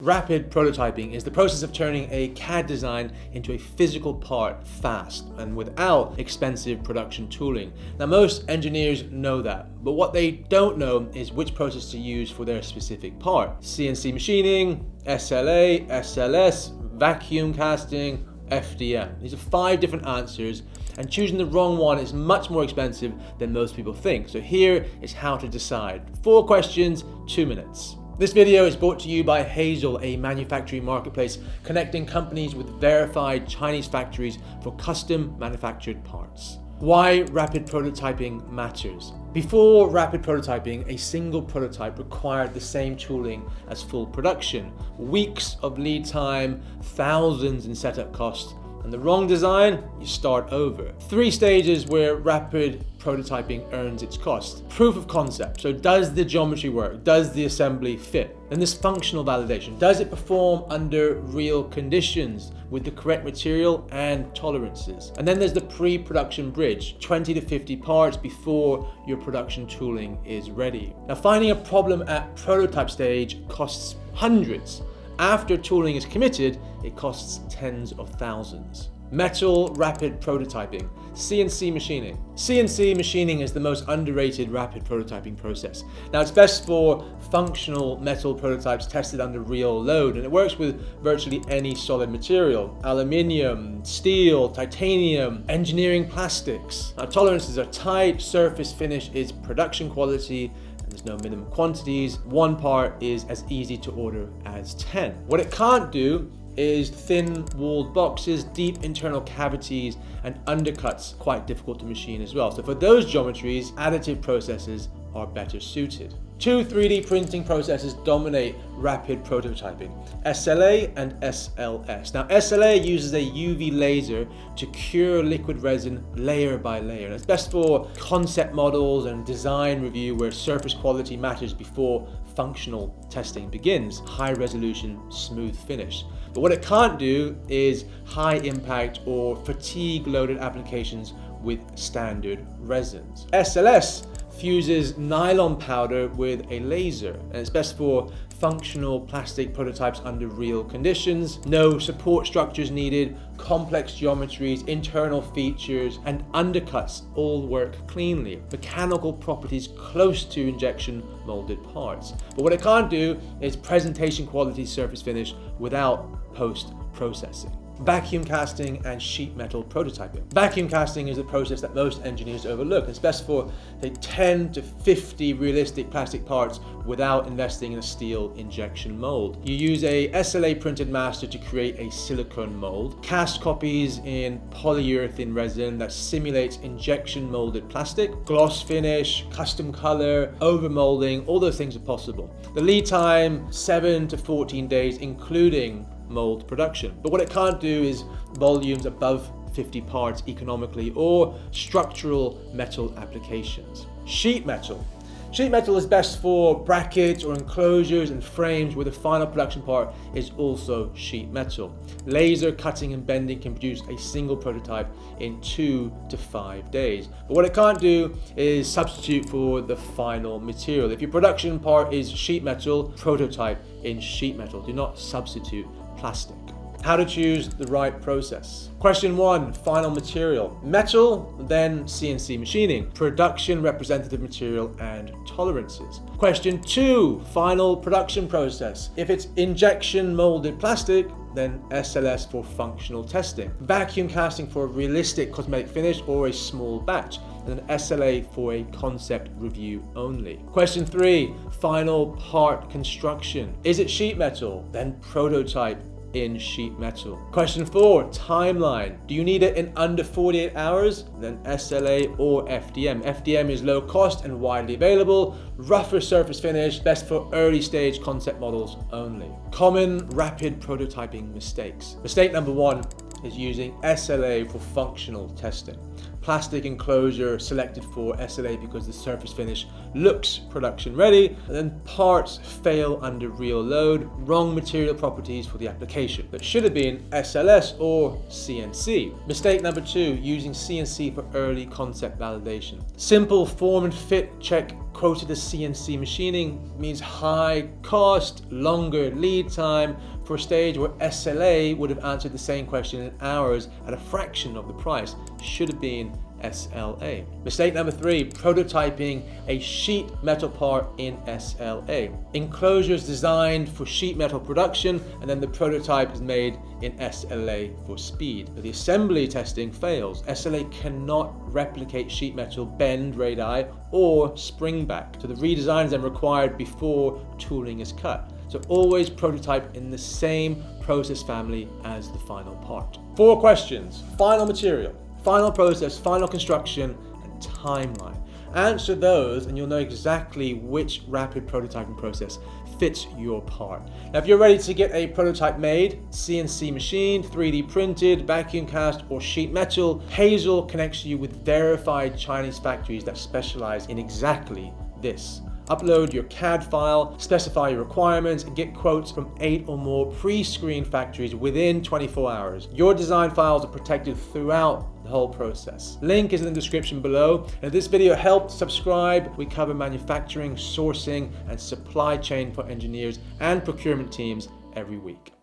Rapid prototyping is the process of turning a CAD design into a physical part fast and without expensive production tooling. Now, most engineers know that, but what they don't know is which process to use for their specific part. CNC machining, SLA, SLS, vacuum casting, FDM. These are 5 different answers, and choosing the wrong one is much more expensive than most people think. So here is how to decide. 4 questions, 2 minutes. This video is brought to you by Haizol, a manufacturing marketplace connecting companies with verified Chinese factories for custom manufactured parts. Why rapid prototyping matters. Before rapid prototyping, a single prototype required the same tooling as full production. Weeks of lead time, thousands in setup costs, and the wrong design, you start over. 3 stages where rapid prototyping earns its cost. Proof of concept. So does the geometry work? Does the assembly fit? Then there's functional validation. Does it perform under real conditions with the correct material and tolerances? And then there's the pre-production bridge, 20 to 50 parts before your production tooling is ready. Now, finding a problem at prototype stage costs hundreds. After tooling is committed, it costs tens of thousands. Metal rapid prototyping, CNC machining. CNC machining is the most underrated rapid prototyping process. Now, it's best for functional metal prototypes tested under real load, and it works with virtually any solid material: aluminium, steel, titanium, engineering plastics. Now, tolerances are tight, surface finish is production quality, there's no minimum quantities. 1 part is as easy to order as 10. What it can't do is thin walled boxes, deep internal cavities, and undercuts, quite difficult to machine as well. So for those geometries, additive processes are better suited. 2 3D printing processes dominate rapid prototyping: SLA and SLS. Now, SLA uses a UV laser to cure liquid resin layer by layer. And it's best for concept models and design review where surface quality matters before functional testing begins. High resolution, smooth finish. But what it can't do is high impact or fatigue loaded applications with standard resins. SLS fuses nylon powder with a laser, and it's best for functional plastic prototypes under real conditions. No support structures needed, complex geometries, internal features, and undercuts all work cleanly. Mechanical properties close to injection molded parts. But what it can't do is presentation quality surface finish without post-processing. Vacuum casting and sheet metal prototyping. Vacuum casting is a process that most engineers overlook. It's best for 10 to 50 realistic plastic parts without investing in a steel injection mold. You use a SLA printed master to create a silicone mold, cast copies in polyurethane resin that simulates injection molded plastic, gloss finish, custom color, overmolding, all those things are possible. The lead time, 7 to 14 days, including mold production. But what it can't do is volumes above 50 parts economically or structural metal applications. Sheet metal. Sheet metal is best for brackets or enclosures and frames where the final production part is also sheet metal. Laser cutting and bending can produce a single prototype in 2 to 5 days. But what it can't do is substitute for the final material. If your production part is sheet metal, prototype in sheet metal. Do not substitute plastic. How to choose the right process. Question 1, final material. Metal, then CNC machining. Production representative material and tolerances. Question 2, final production process. If it's injection molded plastic, then SLS for functional testing. Vacuum casting for a realistic cosmetic finish or a small batch. And then SLA for a concept review only. Question 3, final part construction. Is it sheet metal? Then prototype in sheet metal. Question 4, timeline. Do you need it in under 48 hours? Then SLA or FDM. FDM is low cost and widely available. Rougher surface finish, best for early stage concept models only. Common rapid prototyping mistakes. Mistake number 1 is using SLA for functional testing. Plastic enclosure selected for SLA because the surface finish looks production ready, and then parts fail under real load, wrong material properties for the application. That should have been SLS or CNC. Mistake number 2, using CNC for early concept validation. Simple form and fit check quoted as CNC machining means high cost, longer lead time for a stage where SLA would have answered the same question in hours at a fraction of the price. Should have been SLA. Mistake number 3, prototyping a sheet metal part in SLA. Enclosures designed for sheet metal production, and then the prototype is made in SLA for speed. But the assembly testing fails. SLA cannot replicate sheet metal bend radii or spring back. So the redesign is then required before tooling is cut. So always prototype in the same process family as the final part. 4 questions. Final material, final process, final construction, and timeline. Answer those and you'll know exactly which rapid prototyping process fits your part. Now, if you're ready to get a prototype made, CNC machined, 3D printed, vacuum cast, or sheet metal, Haizol connects you with verified Chinese factories that specialize in exactly this. Upload your CAD file, specify your requirements, and get quotes from 8 or more pre-screened factories within 24 hours. Your design files are protected throughout the whole process. Link is in the description below. And if this video helped, subscribe. We cover manufacturing, sourcing, and supply chain for engineers and procurement teams every week.